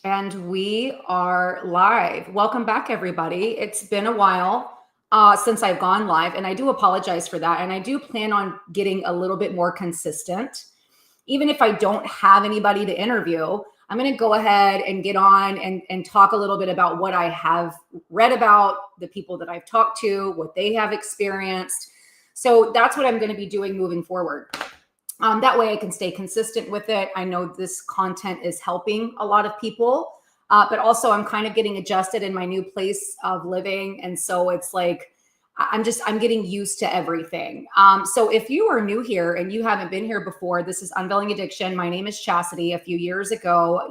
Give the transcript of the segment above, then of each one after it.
And we are live. Welcome back, everybody. It's been a while since I've gone live, and I do apologize for that. And I do plan on getting a little bit more consistent. Even if I don't have anybody to interview, I'm going to go ahead and get on and talk a little bit about what I have read about, the people that I've talked to, what they have experienced. So that's what I'm going to be doing moving forward. That way I can stay consistent with it. I know this content is helping a lot of people, but also I'm kind of getting adjusted in my new place of living. And so it's like, I'm getting used to everything. So if you are new here and you haven't been here before, this is Unveiling Addiction. My name is Chastity. A few years ago,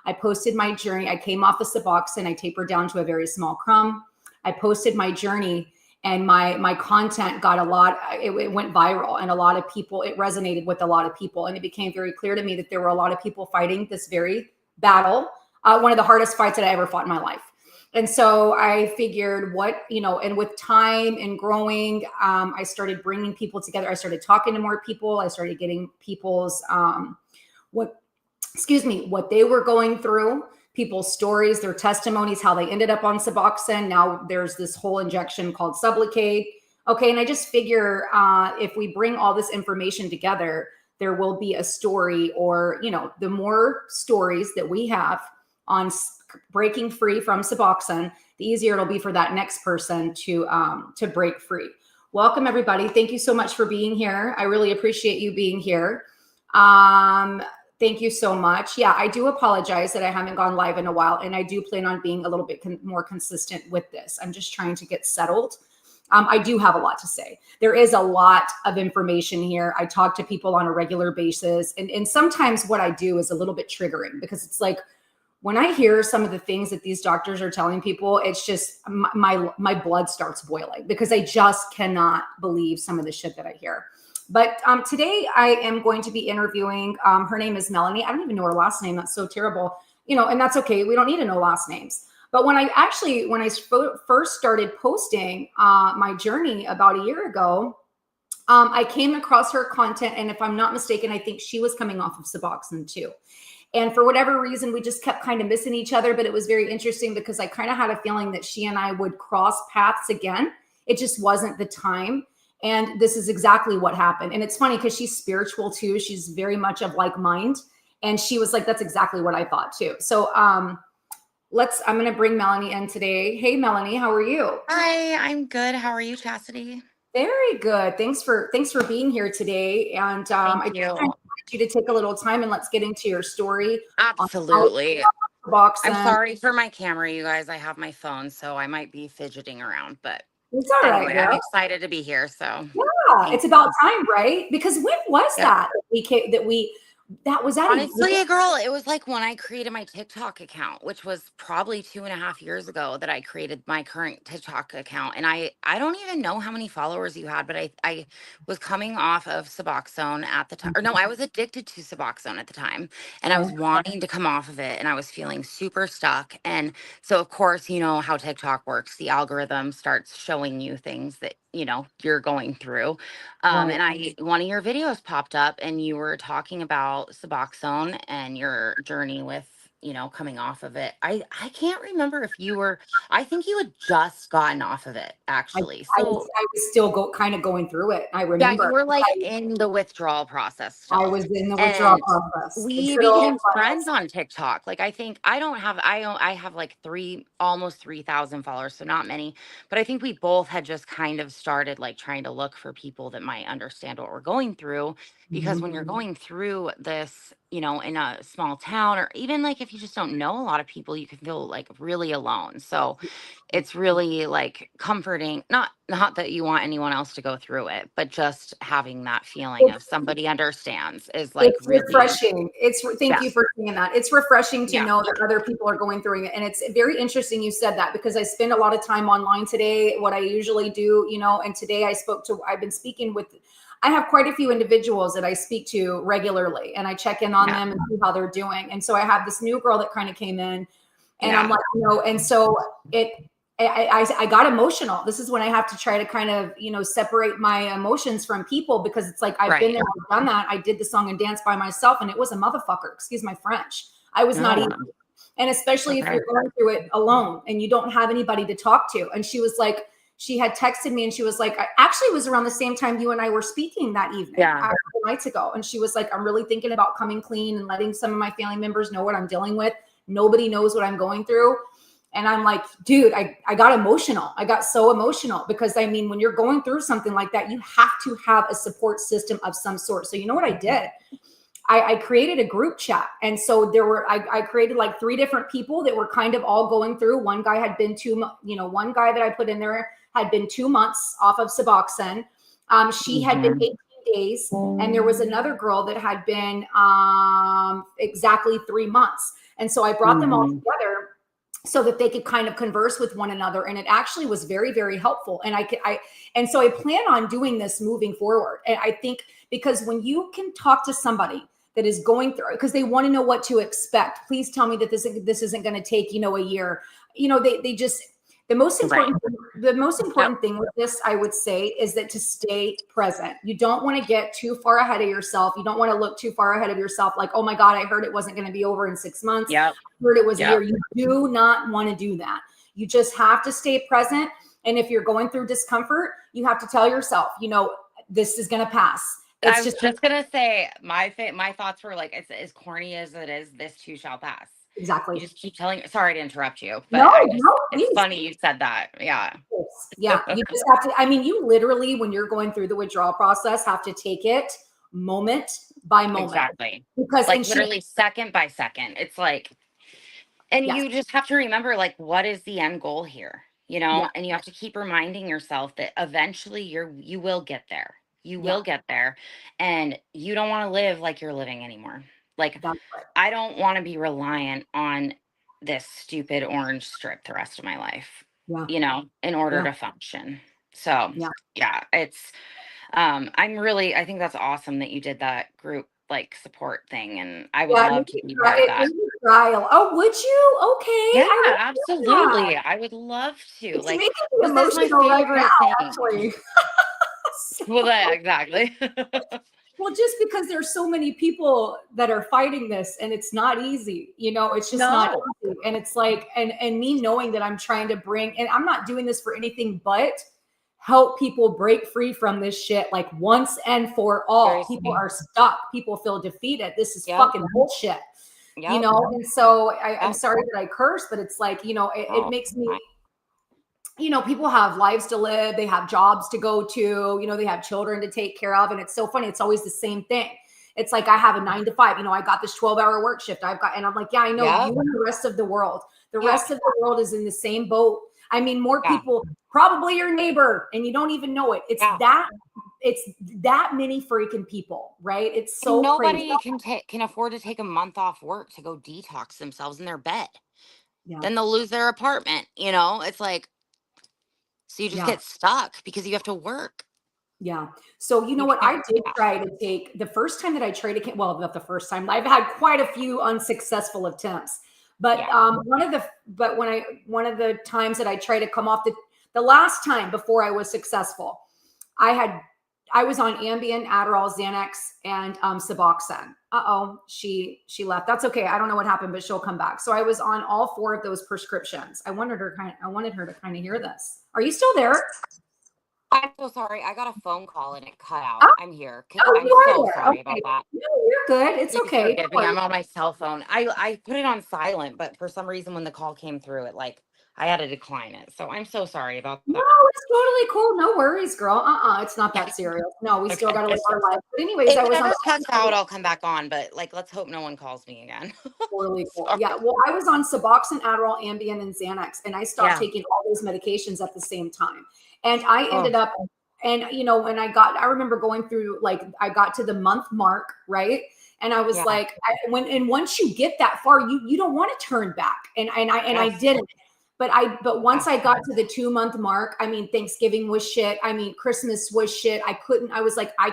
I posted my journey. I came off the Suboxone. I tapered down to a very small crumb. I posted my journey. And my content got it went viral, and a lot of people, it resonated with a lot of people. And it became very clear to me that there were a lot of people fighting this very battle, one of the hardest fights that I ever fought in my life. And so I figured and with time and growing, I started bringing people together. I started talking to more people. I started getting people's, what they were going through, people's stories, their testimonies, how they ended up on Suboxone. Now there's this whole injection called Sublocade. Okay. And I just figure if we bring all this information together, there will be a story, or, the more stories that we have on breaking free from Suboxone, the easier it'll be for that next person to break free. Welcome, everybody. Thank you so much for being here. I really appreciate you being here. Thank you so much. Yeah, I do apologize that I haven't gone live in a while, and I do plan on being a little bit more consistent with this. I'm just trying to get settled. I do have a lot to say. There is a lot of information here. I talk to people on a regular basis, and sometimes what I do is a little bit triggering, because it's like, when I hear some of the things that these doctors are telling people, it's just my blood starts boiling, because I just cannot believe some of the shit that I hear. But today I am going to be interviewing, her name is Melanie. I don't even know her last name. That's so terrible, and that's okay. We don't need to know last names. But when I first started posting my journey about a year ago, I came across her content. And if I'm not mistaken, I think she was coming off of Suboxone too. And for whatever reason, we just kept kind of missing each other. But it was very interesting, because I kind of had a feeling that she and I would cross paths again. It just wasn't the time. And this is exactly what happened. And it's funny, because she's spiritual too. She's very much of like mind. And she was like, that's exactly what I thought too. So I'm going to bring Melanie in today. Hey, Melanie, how are you? Hi, I'm good. How are you, Chastity? Very good. Thanks for being here today. And I just wanted you to take a little time, and let's get into your story. Absolutely. I'm sorry for my camera, you guys. I have my phone, so I might be fidgeting around, but it's all right. Anyway, I'm excited to be here. So yeah, it's about time, right? Because when was that honestly, girl, it was like when I created my TikTok account, which was probably 2.5 years ago that I created my current TikTok account. And I don't even know how many followers you had, but I was coming off of Suboxone at the time. Or no, I was addicted to Suboxone at the time, and I was wanting to come off of it, and I was feeling super stuck. And so, of course, you know how TikTok works. The algorithm starts showing you things that you're going through. And one of your videos popped up, and you were talking about Suboxone and your journey with coming off of it. I can't remember if I think you had just gotten off of it, actually. I was still kind of going through it. I remember. Yeah, you were like in the withdrawal process still. I was in the withdrawal process. We became friends on TikTok. Like, I think I have like almost 3,000 followers, so not many, but I think we both had just kind of started like trying to look for people that might understand what we're going through, because when you're going through this, in a small town, or even like if you just don't know a lot of people, you can feel like really alone. So it's really like comforting, not that you want anyone else to go through it, but just having that feeling of somebody understands is like really refreshing. Thank you for saying that. It's refreshing to know that other people are going through it. And it's very interesting you said that, because I spend a lot of time online today, what I usually do, and today I've been speaking with, I have quite a few individuals that I speak to regularly, and I check in on them and see how they're doing. And so I have this new girl that kind of came in, and I'm like, and so I got emotional. This is when I have to try to kind of, separate my emotions from people, because it's like, I've been there, I've done that. I did the song and dance by myself, and it was a motherfucker, excuse my French. I was not No. easy. And especially if you're going through it alone and you don't have anybody to talk to. And she was like, she had texted me and she was like, I actually was around the same time you and I were speaking that evening, a couple nights ago. And she was like, I'm really thinking about coming clean and letting some of my family members know what I'm dealing with. Nobody knows what I'm going through. And I'm like, dude, I got emotional. I got so emotional because I mean, when you're going through something like that, you have to have a support system of some sort. So you know what I did? I created a group chat. And so I created like 3 different people that were kind of all going through. One guy had been one guy that I put in there had been 2 months off of Suboxone. She had been 18 days. And there was another girl that had been exactly 3 months. And so I brought them all together so that they could kind of converse with one another. And it actually was very, very helpful. And so I plan on doing this moving forward. And I think because when you can talk to somebody that is going through, because they want to know what to expect. Please tell me that this isn't going to take, a year. They just, the most important thing with this, I would say, is that to stay present. You don't want to get too far ahead of yourself. You don't want to look too far ahead of yourself. Like, oh my God, I heard it wasn't going to be over in 6 months. I heard it was a year. You do not want to do that. You just have to stay present. And if you're going through discomfort, you have to tell yourself, this is going to pass. I was just gonna say my thoughts were like, as corny as it is, this too shall pass. Exactly. You just keep telling. Sorry to interrupt you, but no, it's funny you said that. Yeah. Yeah. You just have to. I mean, you literally, when you're going through the withdrawal process, have to take it moment by moment. Exactly. Because like literally second by second. It's like, and you just have to remember, like, what is the end goal here? And you have to keep reminding yourself that eventually you will get there. You will get there, and you don't want to live like you're living anymore. Like, I don't want to be reliant on this stupid orange strip the rest of my life, in order to function. So it's, I think that's awesome that you did that group like support thing, and I would love to be part of that. Oh, would you? Okay. Yeah, absolutely. I would love to. It's like, making me this is my emotional right favorite now, thing. actually. Well, exactly. Well, just because there's so many people that are fighting this and it's not easy, it's just not easy. And it's like, and me knowing that I'm trying to bring, and I'm not doing this for anything but help people break free from this shit, like once and for all. People are stuck. People feel defeated. This is fucking bullshit, And so I'm sorry that I curse, but it's like, it makes me, people have lives to live. They have jobs to go to, they have children to take care of. And it's so funny. It's always the same thing. It's like, I have a 9 to 5, I got this 12-hour work shift. And I'm like, yeah, I know you and the rest of the world. The rest of the world is in the same boat. I mean, more people, probably your neighbor, and you don't even know it. It's that many freaking people, right? It's so nobody crazy. can afford to take a month off work to go detox themselves in their bed. Then they'll lose their apartment. It's like, so you just get stuck because you have to work. Yeah. So you know what? I did try to take the first time that I tried to, well, not the first time. I've had quite a few unsuccessful attempts. But one of the times that I tried to come off the last time before I was successful, I was on Ambien, Adderall, Xanax, and Suboxone. She left. That's okay. I don't know what happened, but she'll come back. So I was on all 4 of those prescriptions. I wanted her to kind of hear this. Are you still there? I'm so sorry. I got a phone call and it cut out. I'm here. I'm so sorry about that. No, you're good. It's okay. I'm on my cell phone. I put it on silent, but for some reason when the call came through, I had to decline it. So I'm so sorry about that. No, it's totally cool. No worries, girl. It's not that serious. No, we still got to live our life. But anyways, if I was cuts out, I'll come back on. But let's hope no one calls me again. Totally cool. Yeah. Well, I was on Suboxone, Adderall, Ambien, and Xanax, and I stopped taking all those medications at the same time. And I ended up, and when I remember going through, I got to the month mark, right? And I was like, once you get that far, you don't want to turn back. And I didn't. But once I got to the 2-month mark, I mean, Thanksgiving was shit. I mean, Christmas was shit. I was like, I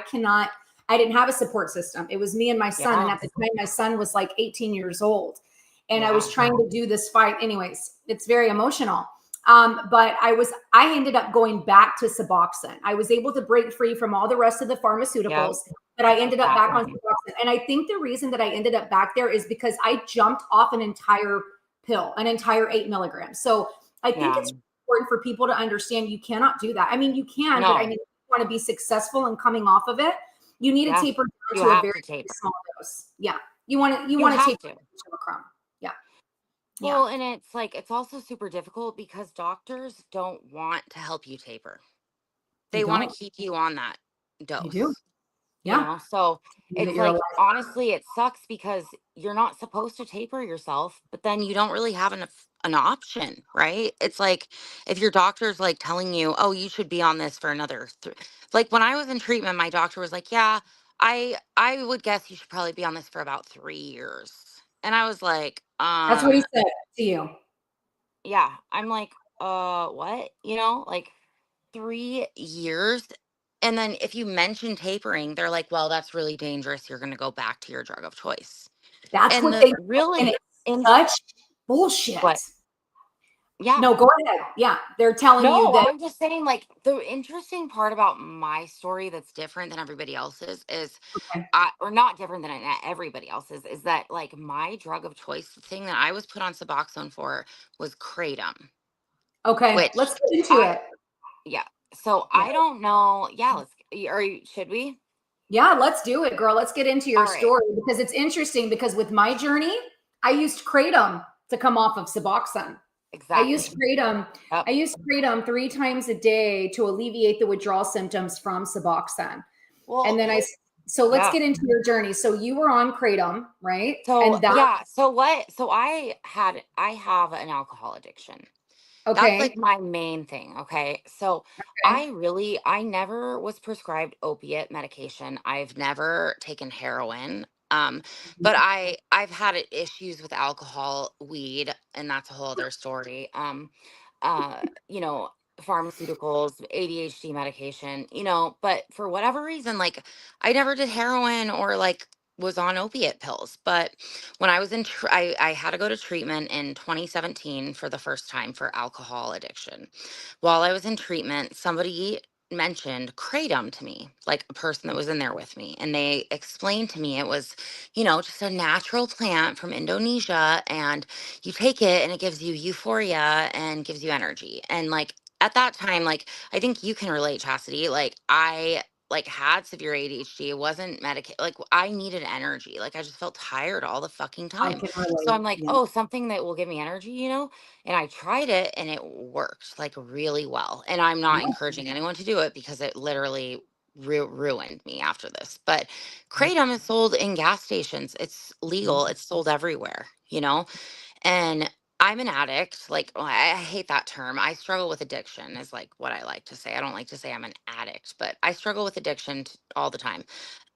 didn't have a support system. It was me and my son. And at the time, my son was like 18 years old. And I was trying to do this fight. Anyways, it's very emotional. But I ended up going back to Suboxone. I was able to break free from all the rest of the pharmaceuticals. But I ended up that back on one. Suboxone. And I think the reason that I ended up back there is because I jumped off an entire pill, an entire 8 milligrams. So I think Yeah. it's important for people to understand you cannot do that. I mean, you can, but I No. mean, if you want to be successful and coming off of it, you need to Yeah. taper down You to a have very, to very taper. small dose. Yeah. You want You to have taper to. to a crumb. Yeah. Yeah. Well, and it's like, it's also super difficult because doctors don't want to help you taper. They They want don't. to keep you on that They do. dose, Yeah. So That it's you're alive. like, honestly, it sucks because you're not supposed to taper yourself, but then you don't really have an option, right? It's like if your doctor's like telling you, oh, you should be on this for another like when I was in treatment, my doctor was like, yeah, I would guess you should probably be on this for about 3 years. And I was like, That's what he said to you. yeah. I'm like, what? Like 3 years. And then if you mention tapering, they're like, well, that's really dangerous. You're going to go back to your drug of choice. That's And what the they and really, it's such bullshit. what? Yeah. No, go ahead. Yeah. They're telling you No, that. I'm just saying, like, the interesting part about my story that's different than everybody else's is, Okay. or not different than everybody else's, is that, like, my drug of choice, the thing that I was put on Suboxone for was Kratom, Okay. which Let's get into I, it. yeah. So Yeah. I don't know. Yeah. Should we? Yeah, let's do it, girl. Let's get into your All right. story because it's interesting because with my journey, I used Kratom to come off of Suboxone. I Exactly. used Kratom. Yep. I used Kratom 3 times a day to alleviate the withdrawal symptoms from Suboxone. Well, And then so let's yeah. get into your journey. So you were on Kratom, right? So And that, yeah, so I have an alcohol addiction. That's like okay. my main thing, okay? So Okay. I never was prescribed opiate medication. I've never taken heroin. But I've had issues with alcohol, weed, and that's a whole other story. Uh, you know, pharmaceuticals, ADHD medication, but for whatever reason, like I never did heroin or like was on opiate pills. But when I was I had to go to treatment in 2017 for the first time for alcohol addiction. While I was in treatment, somebody mentioned Kratom to me, like a person that was in there with me. And they explained to me it was, just a natural plant from Indonesia. And you take it and it gives you euphoria and gives you energy. And like at that time, like I think you can relate, Chastity. Like I like had severe ADHD. It wasn't medicated. Like I needed energy. Like I just felt tired all the fucking I time. can So relate. I'm like, Yeah. oh, something that will give me energy, And I tried it and it worked like really well. And I'm not Yeah. encouraging anyone to do it because it literally ruined me after this. But Kratom is sold in gas stations. It's legal. It's sold everywhere. And I'm an addict. Like, well, I hate that term. I struggle with addiction, is like what I like to say. I don't like to say I'm an addict, but I struggle with addiction all the time,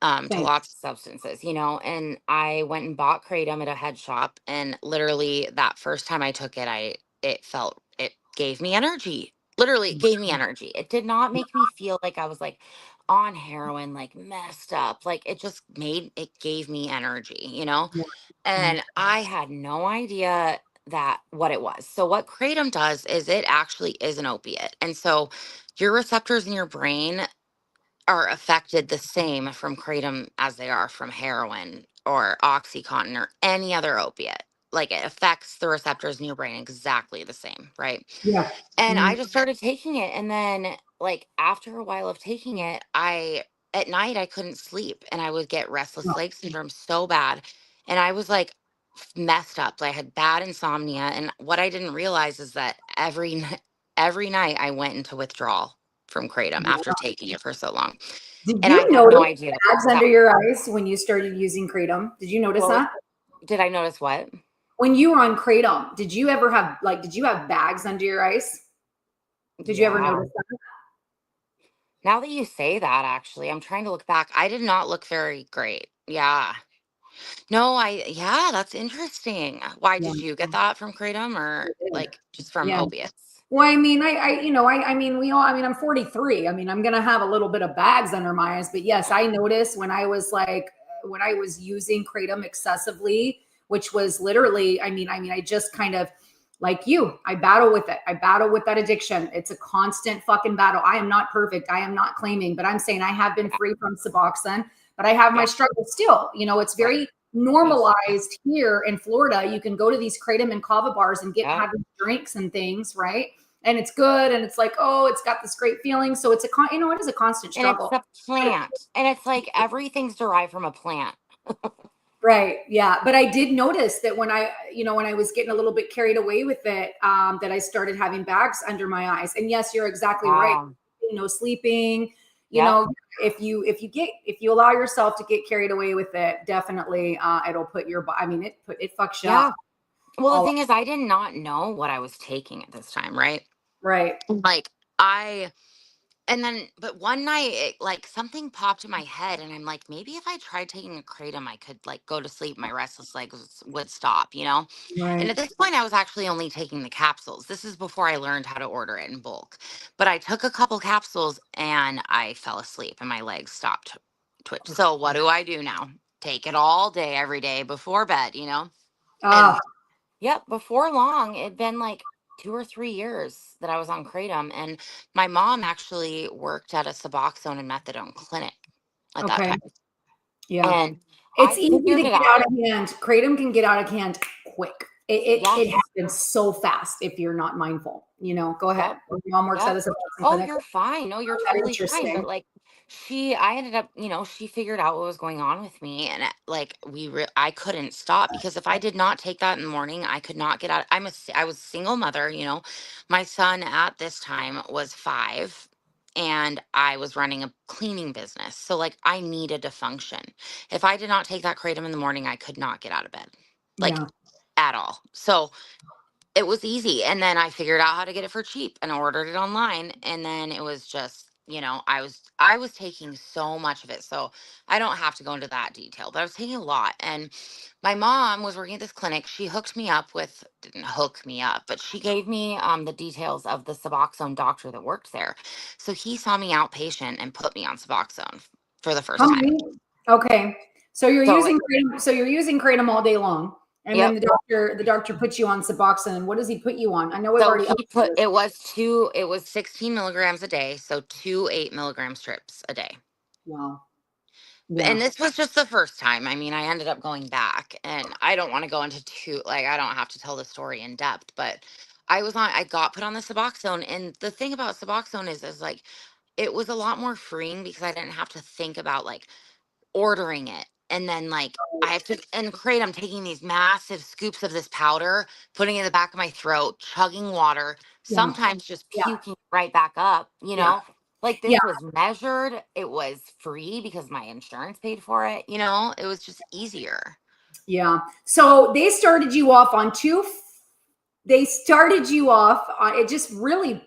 to Same. lots of substances. And I went and bought Kratom at a head shop. And literally, that first time I took it, it gave me energy. Literally, it gave me energy. It did not make me feel like I was like on heroin, like messed up. Like it gave me energy. Yeah. And I had no idea that what it was. So what kratom does is it actually is an opiate. And so your receptors in your brain are affected the same from kratom as they are from heroin or oxycontin or any other opiate. Like it affects the receptors in your brain exactly the same, right? Yeah. And I Mhm. just started taking it. And then, like, after a while of taking it, at night, I couldn't sleep and I would get restless leg syndrome so bad. And I was like messed up. I had bad insomnia. And what I didn't realize is that every night I went into withdrawal from Kratom after taking it for so long. Did And I you had no notice idea bags that. under your eyes when you started using Kratom? Did you notice What was, that? did I notice what? When you were on Kratom, did you have bags under your eyes? Did you ever Yeah. notice that? Now that you say that, actually, I'm trying to look back. I did not look very great. Yeah. No, yeah, that's interesting. Why Yeah. did you get that from Kratom or I did. like just from Yeah. opiates? Well, I mean, I mean, I'm 43. I mean, I'm going to have a little bit of bags under my eyes, but yes, I noticed when I was using Kratom excessively, which was literally, I just kind of like you, I battle with it. I battle with that addiction. It's a constant fucking battle. I am not perfect. I am not claiming, but I'm saying I have been free from Suboxone, but I have my Yeah. struggles still. You know, it's Right. very normalized here in Florida. You can go to these Kratom and kava bars and get Yeah. having drinks and things, right? And it's good, and it's like, oh, it's got this great feeling. So it's you know, it is a constant And it's struggle. a plant. And it's like everything's derived from a plant. Right. Yeah. But I did notice that when when I was getting a little bit carried away with it, that I started having bags under my eyes. And yes, you're exactly right. You know, sleeping, you Yep. know, if you allow yourself to get carried away with it, definitely it'll put I mean, it fucks you up. Yeah. Well, the All thing is, I did not know what I was taking at this time, right? right. Like, I And then, but one night, like something popped in my head, and I'm like, maybe if I tried taking a kratom, I could like go to sleep. My restless legs would stop, you know? And Right. at this point, I was actually only taking the capsules. This is before I learned how to order it in bulk. But I took a couple capsules and I fell asleep and my legs stopped twitch. So what do I do now? Take it all day, every day before bed, you know? And Ah, yep, before long, it'd been like 2 or 3 years that I was on Kratom. And my mom actually worked at a Suboxone and methadone clinic at that okay. time. Yeah. And It's I easy to figured it get out. out of hand. Kratom can get out of hand quick. It Yes. happens so fast if you're not mindful. You know, go ahead. Yep. Your mom works at Yep. a Suboxone Oh, clinic. you're fine. No, you're That totally fine. interesting. But like, I ended up, she figured out what was going on with me, and like, I couldn't stop because if I did not take that in the morning, I could not get out. I was a single mother. My son at this time was 5, and I was running a cleaning business, so like, I needed to function. If I did not take that kratom in the morning, I could not get out of bed, like Yeah. at all. So it was easy. And then I figured out how to get it for cheap and ordered it online. And then it was just, I was taking so much of it. So I don't have to go into that detail, but I was taking a lot. And my mom was working at this clinic. She hooked me up with didn't hook me up, but she gave me the details of the Suboxone doctor that worked there. So he saw me outpatient and put me on Suboxone for the How first time. many? Okay. So you're So using kratom. So you're using kratom all day long, and then yep. the doctor puts you on Suboxone. What does he put you on? I know we've So already. he put it was 16 milligrams a day, so 2 8 milligram strips a day. Wow. And Yeah. this was just the first time. I mean, I ended up going back, and I don't want to go into I don't have to tell the story in depth, but I got put on the Suboxone, and the thing about Suboxone is like, it was a lot more freeing because I didn't have to think about like ordering it. And then like, I have to and great, I'm taking these massive scoops of this powder, putting it in the back of my throat, chugging water, Yeah. sometimes just Yeah. puking right back up, you Yeah. know? Like, Yeah. this was measured, it was free because my insurance paid for it, it was just easier. Yeah. So they started you off on it. Just really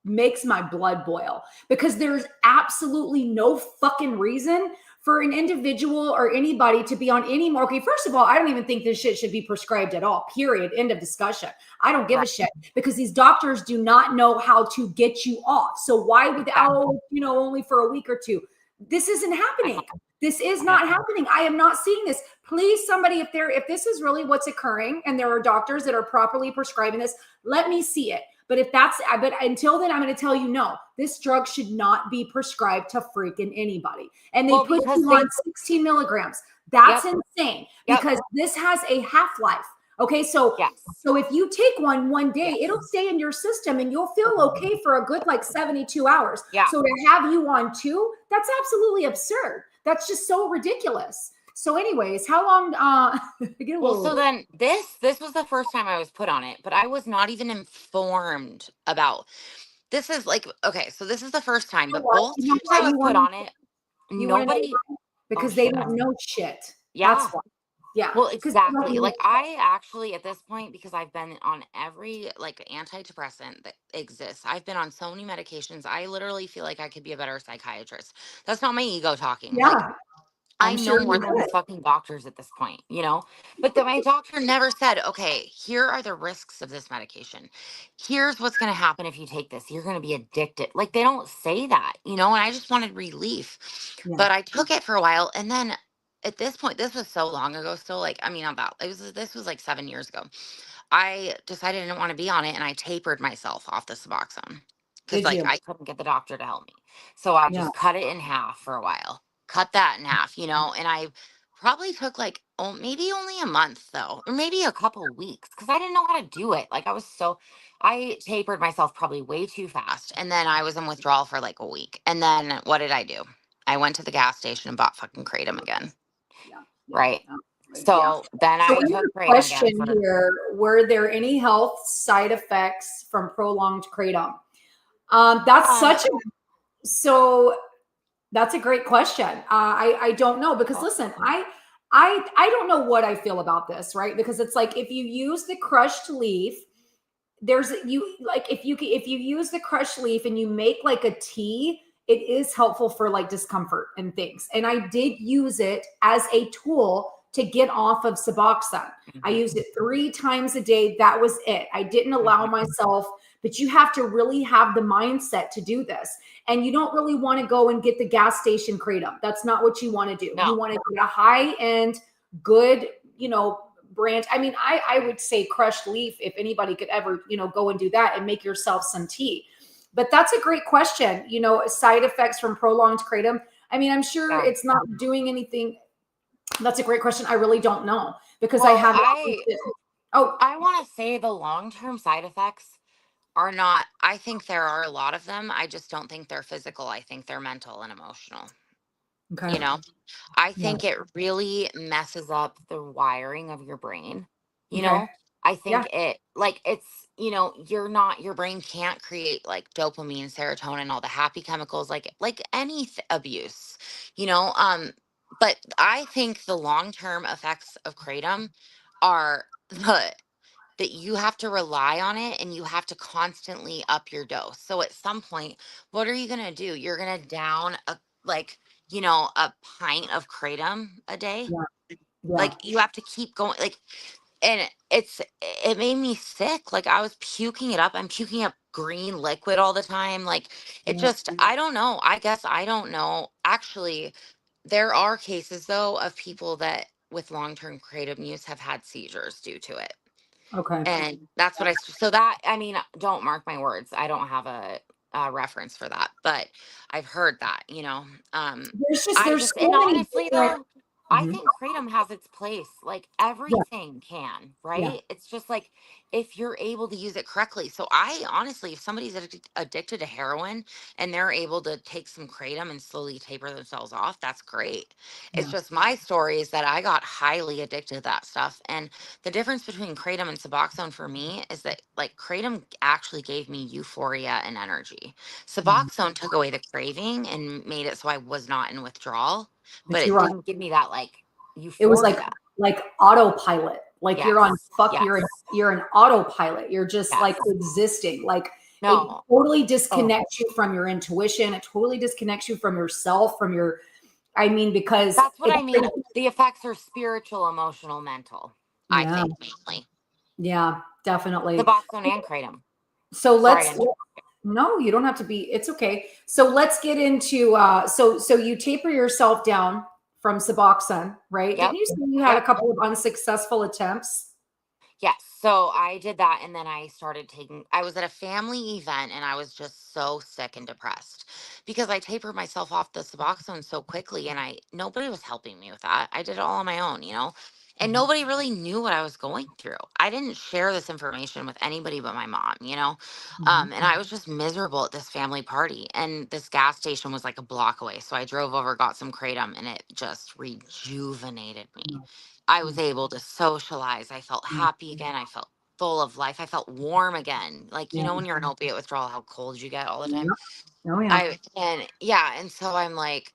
makes my blood boil because there's absolutely no fucking reason for an individual or anybody to be on any more. Okay, first of all, I don't even think this shit should be prescribed at all, period. End of discussion. I don't give a Right. shit because these doctors do not know how to get you off. So why would Exactly. only for a week or two? This isn't I happening. know. This is I know. not happening. I am not seeing this. Please, somebody, if this is really what's occurring and there are doctors that are properly prescribing this, let me see it. But but until then, I'm going to tell you, no, this drug should not be prescribed to freaking anybody. And they Well, put because you on they 16 milligrams. That's Yep. insane Yep. because this has a half-life. Okay. So Yes. if you take one day, it'll Yes. stay in your system and you'll feel okay for a good like 72 hours. Yeah. So to have you on 2, that's absolutely absurd. That's just so ridiculous. So, anyways, how long? Get a Well, so little. then this was the first time I was put on it, but I was not even informed about this is like, okay, so this is the first time, You know but what? both You know times I why was you put want? on it, You want to know nobody, why? oh Because they shit. don't know shit. That's Yeah. why. Yeah. Well, Because they don't exactly. know Like, I actually, at this point, because I've been on every like antidepressant that exists, I've been on so many medications. I literally feel like I could be a better psychiatrist. That's not my ego talking. Like, Yeah, I I'm know sure more you than could. these fucking doctors at this point. But my doctor never said, okay, here are the risks of this medication. Here's what's going to happen if you take this. You're going to be addicted. Like, they don't say that, and I just wanted relief. Yeah. But I took it for a while. And then at this point, this was so long ago, still, like, I mean, this was like 7 years ago. I decided I didn't want to be on it and I tapered myself off the Suboxone because, Did like, you? I couldn't get the doctor to help me. So I Yeah. just cut it in half for a while. cut that in half, and I probably took like, oh, maybe only a month though, or maybe a couple weeks, because I didn't know how to do it. Like I tapered myself probably way too fast. And then I was in withdrawal for like a week. And then what did I do? I went to the gas station and bought fucking Kratom again. Yeah. Yeah. Right. Yeah. So then So I we have took a Kratom again question for, here. Were there any health side effects from prolonged kratom? That's um, such a so that's a great question. I don't know because listen, I don't know what I feel about this, right? Because it's like if you use the crushed leaf, there's you like if you use the crushed leaf and you make like a tea, it is helpful for like discomfort and things. And I did use it as a tool to get off of Suboxone. I mhm, used it 3 times a day. That was it. I didn't allow mhm. myself, but you have to really have the mindset to do this. And you don't really want to go and get the gas station kratom. That's not what you want to do. You No, want to get a high end, good, brand. I mean, I would say crushed leaf if anybody could ever, go and do that and make yourself some tea. But that's a great question. Side effects from prolonged kratom. I mean, I'm sure yeah. it's not doing anything. That's a great question. I really don't know because I Well, haven't. Oh, I want to say the long-term side effects are not, I think there are a lot of them. I just don't think they're physical. I think they're mental and emotional. okay. You know, I Yeah. think it really messes up the wiring of your brain. You Okay. know, I Yeah. think your brain can't create like dopamine, serotonin, all the happy chemicals like any abuse, you know. But I think the long-term effects of kratom are that you have to rely on it and you have to constantly up your dose. So at some point, what are you going to do? You're going to down a pint of kratom a day. Yeah. Yeah. Like you have to keep going. Like, and it made me sick. Like I was puking it up. I'm puking up green liquid all the time. Like it Yeah. just, I don't know. I guess I don't know. Actually, there are cases though of people that with long-term kratom use have had seizures due to it. Okay. And that's what so that, I mean, don't mark my words. I don't have a reference for that, but I've heard that. There's And so many honestly different. though, I Mhm. think kratom has its place. Like Yeah. everything can, Yeah. right? It's just like if you're able to use it correctly. So I honestly, if somebody's addicted to heroin and they're able to take some kratom and slowly taper themselves off, that's great. It's Yeah. just my story is that I got highly addicted to that stuff. And the difference between kratom and Suboxone for me is that like kratom actually gave me euphoria and energy. Mhm. Suboxone took away the craving and made it so I was not in withdrawal, but But you're it right. didn't give me that like It was like euphoria. autopilot. Like you're on Yes. fuck. Yes. You're an autopilot. You're just like Yes. existing. Like it No. totally Oh, disconnects you from your intuition. It totally disconnects you from yourself. From your. I mean, because that's what I mean. The effects are spiritual, emotional, mental, I Yeah. think mainly. Yeah. Definitely. Suboxone and kratom. So Sorry let's to no, you don't have to be, it's okay. So let's get into so you taper yourself down from Suboxone, right? Didn't Yep. you say you had a Yep. couple of unsuccessful attempts? Yes. So I did that and then I started I was at a family event and I was just so sick and depressed because I tapered myself off the Suboxone so quickly and nobody was helping me with that. I did it all on my own. And Mhm. nobody really knew what I was going through. I didn't share this information with anybody but my mom. Mhm. And I was just miserable at this family party and this gas station was like a block away. So I drove over, got some Kratom and it just rejuvenated me. I was able to socialize. I felt Mhm. happy again. I felt full of life. I felt warm again. Like, Yeah. when you're in opiate withdrawal, how cold you get all the time. Yeah. Oh yeah. And yeah. And so I'm like,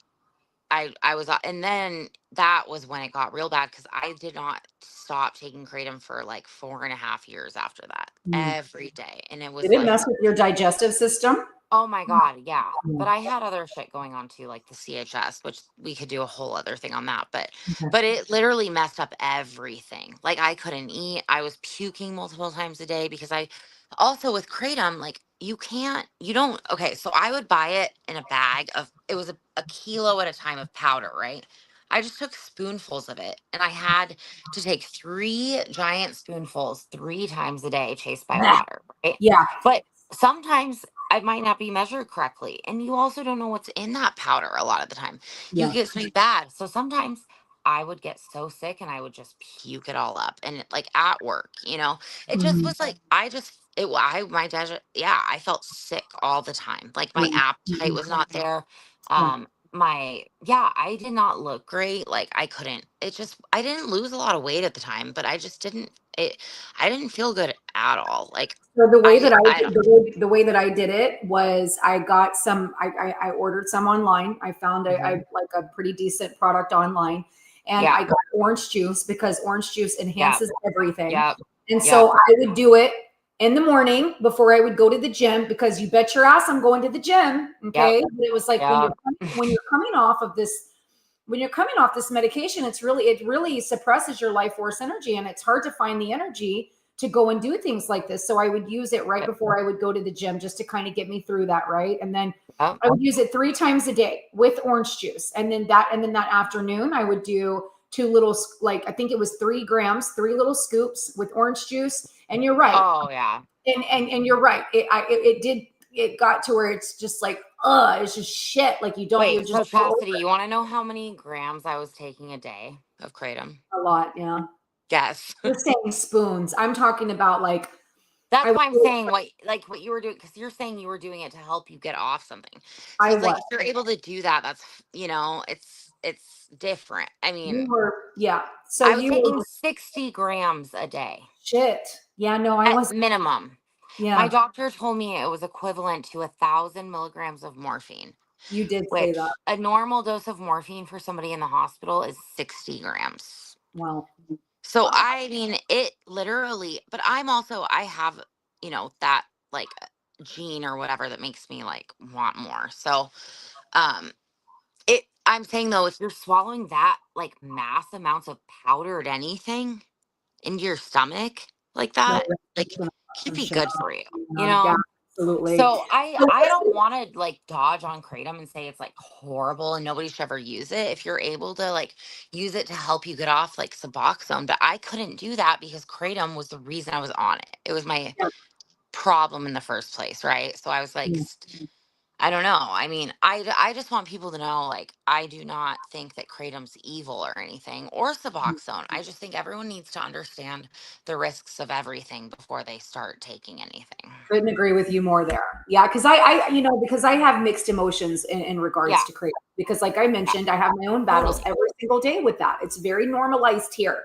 I was, and then that was when it got real bad because I did not stop taking Kratom for like 4.5 years after that Mm. every day. And it Did was it like, mess with your digestive system? oh my God, yeah. Yeah. But I had other shit going on too, like the CHS, which we could do a whole other thing on that. But Okay. but it literally messed up everything. Like I couldn't eat. I was puking multiple times a day because I also with Kratom, like you don't okay, so I would buy it in a bag of it was a kilo at a time of powder, right? I just took spoonfuls of it and I had to take 3 giant spoonfuls 3 times a day chased by Nah. water, right? Yeah. But sometimes I might not be measured correctly. And you also don't know what's in that powder a lot of the time. You Yeah. get something bad. So sometimes I would get so sick and I would just puke it all up. And like at work, it just Mhm. was like, my yeah, I felt sick all the time. Like my Yeah. appetite Mhm. was not there. Yeah. I did not look great. Like I didn't lose a lot of weight at the time, but I didn't feel good at all. Like So the way that I don't, the way that I did it was I got some I ordered some online. I found Mhm. like a pretty decent product online, and Yeah. I got orange juice because orange juice Yeah. enhances everything. Yep. And so Yep. I would do it in the morning before I would go to the gym, because you bet your ass I'm going to the gym. Yep. Okay. But it was like Yep. when you're coming off of this when you're coming off this medication, it really suppresses your life force energy, and it's hard to find the energy to go and do things like this. So I would use it right before I would go to the gym just to kind of get me through that, right? And then Yep. I would use it 3 times a day with orange juice. And then that afternoon I would do two little, like I think it was 3 grams, 3 little scoops with orange juice. And you're right. Oh yeah. And you're right. It got to where it's just like, it's just shit. Like you Wait, just so Chastity, you want to know how many grams I was taking a day of Kratom? a lot. Yeah. Guess. You're saying spoons. I'm talking about like, That's I, why I'm saying what you were doing, because you're saying you were doing it to help you get off something. So I it's like was, if you're able to do that, that's it's different. I you mean, were, yeah. So I was you were taking 60 grams a day shit. Yeah, no, I at was, minimum. My yeah, doctor told me it was equivalent to 1,000 milligrams of morphine, you did say that. which a normal dose of morphine for somebody in the hospital is 60 grams. Wow. So Wow. I mean, it literally, but I have, that like gene or whatever that makes me like want more. So, um, I'm saying though, if you're swallowing that like mass amounts of powdered anything into your stomach like No, that, like that's gonna could some be shit. good for you, Yeah, absolutely. So I So I don't want to like dodge on Kratom and say it's like horrible and nobody should ever use it. If you're able to like use it to help you get off like Suboxone, but I couldn't do that because Kratom was the reason I was on it. It was my yeah, problem in the first place, right? So I was like, yeah. I don't know. I mean, I just want people to know like I do not think that Kratom's evil or anything or Suboxone. I just think everyone needs to understand the risks of everything before they start taking anything. Couldn't agree with you more there. Yeah, because because I have mixed emotions in regards Yeah. to creative. Because, like I Yeah. mentioned, I have my own battles Totally. every single day with that. It's very normalized here.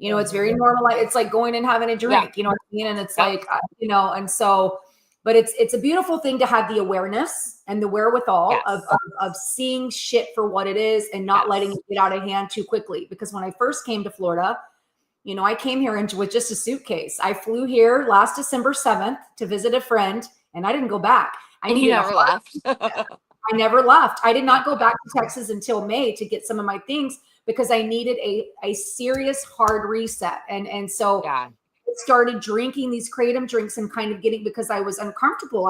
It's Mhm. very normalized. It's like going and having a Yeah. drink. You know what I mean? And it's Yep. like, and so, but it's a beautiful thing to have the awareness and the wherewithal Yes. of seeing shit for what it is and not letting Yes. it get out of hand too quickly. Because when I first came to Florida, I came here with just a suitcase. I flew here last December 7th to visit a friend, and I didn't go back. I And you needed a never hard left. reset. I never left. I did Yeah. not go back to Texas until May to get some of my things because I needed a serious hard reset. And so Yeah. I started drinking these kratom drinks and kind of getting, because I was uncomfortable.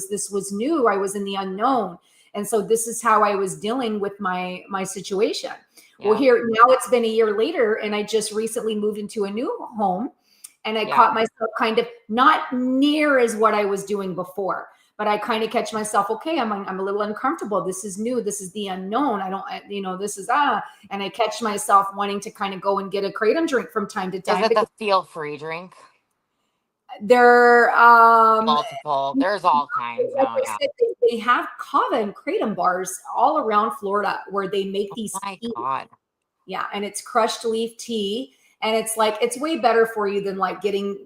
This was new. I was in the unknown. And so this is how I was dealing with my situation. Well, Yeah. here now it's been a year later, and I just recently moved into a new home, and I Yeah. caught myself kind of not near as what I was doing before, but I kind of catch myself, okay, I'm a little uncomfortable. This is new. This is the unknown. I don't, this is, and I catch myself wanting to kind of go and get a kratom drink from time to Is time it because the feel free drink? they're, Multiple. There's all kinds like now. I Yeah. said, they have kava and kratom bars all around Florida where they make these My teas. God. Yeah, and it's crushed leaf tea, and it's like it's way better for you than like getting,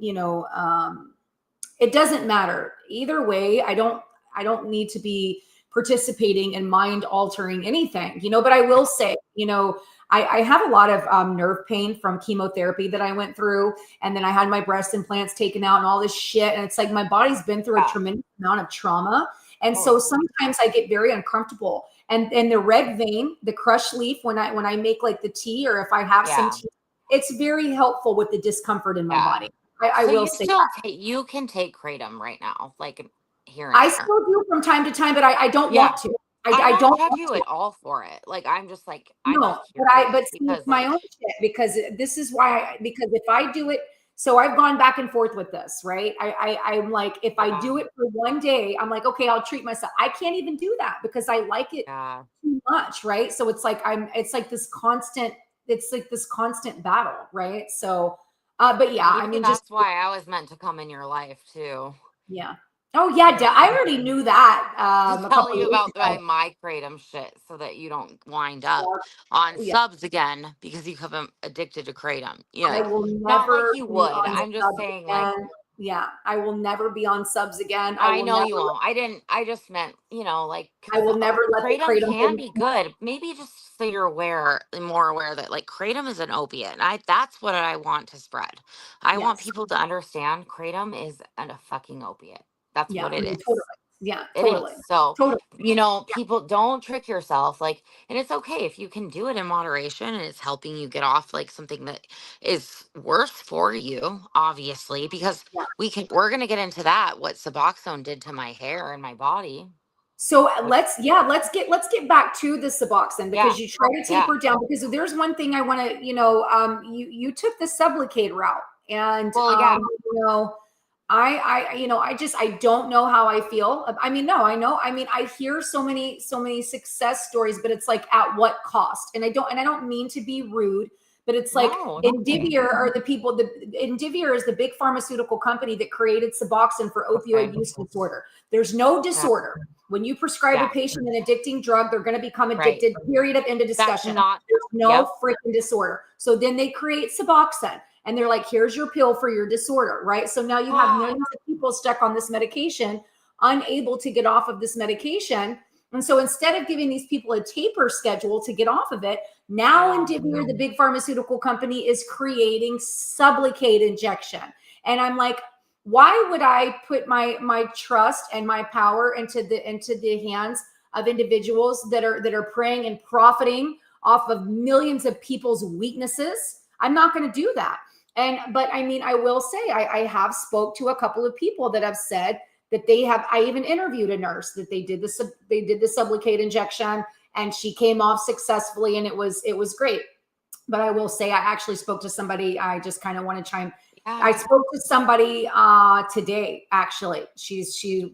it doesn't matter. Either way, I don't need to be participating in mind altering anything, but I will say, I have a lot of nerve pain from chemotherapy that I went through, and then I had my breast implants taken out and all this shit. And it's like my body's been through a Yeah. tremendous amount of trauma. And so Totally. sometimes I get very uncomfortable. And the red vein, the crushed leaf, when I make like the tea, or if I have some Yeah. tea, it's very helpful with the discomfort in my Yeah. body. I So will you say still that. take you can take kratom right now, like here and I there. still do from time to time, but I don't Yeah. want to. I, I I don't don't judge want you to. at all for it. Like I'm No, just but curious see, because it's my like own shit, because this is why because if I do it So I've gone back and forth with this, right? I'm like, if I Yeah. do it for one day, I'm like, okay, I'll treat myself. I can't even do that because I like it Yeah. too much, right? So it's like this constant battle, right? So, but yeah, I Maybe mean, just that's why I was meant to come in your life too. yeah. Oh yeah, To, I already knew that to a tell couple you of years about ago. my kratom shit so that you don't wind up on Yeah, subs again because you become addicted to kratom. Yeah, I like will not like never you be would. on I'm just subs saying like again. Yeah, I will never be on subs again. I know you won't. I didn't. I just meant, like, I because will never let the kratom kratom can thing. be good. Maybe just so you're more aware that like kratom is an opiate. And that's what I want to spread. I want Yes. people to understand kratom is a fucking opiate. That's Yeah. what it Totally. is. Yeah. It is. Totally. So, Totally. people don't trick yourself. Like, and it's okay if you can do it in moderation and it's helping you get off like something that is worse for you, obviously, because Yeah. we're going to get into that, what Suboxone did to my hair and my body. So Which, let's get back to the Suboxone yeah, because you try to yeah. taper down because there's one thing I want to, you took the Sublocade route and Well, yeah. I don't know how I feel. I mean, no, I know. I mean, I hear so many success stories, but it's like at what cost? And I don't mean to be rude, but it's like No, it's okay. Indivior are the people. The Indivior is the big pharmaceutical company that created Suboxone for Okay. opioid use disorder. There's no Yeah. disorder. When you prescribe a Yeah. patient an addicting drug, they're going to become Right. addicted. Period of end of That's discussion. not, There's no yep. freaking disorder. So then they create Suboxone and they're like, here's your pill for your disorder, right? So now you have millions of people stuck on this medication, unable to get off of this medication. And so instead of giving these people a taper schedule to get off of it, now Yeah. Indivior, the big pharmaceutical company, is creating Sublocade injection. And I'm like, why would I put my trust and my power into the hands of individuals that are preying and profiting off of millions of people's weaknesses? I'm not going to do that. But I mean, I will say I have spoke to a couple of people that have said that I even interviewed a nurse that they did the Sublocade injection and she came off successfully and it was great. But I will say I actually spoke to somebody. I just kind of want to chime. I Yeah. spoke to somebody today. Actually, she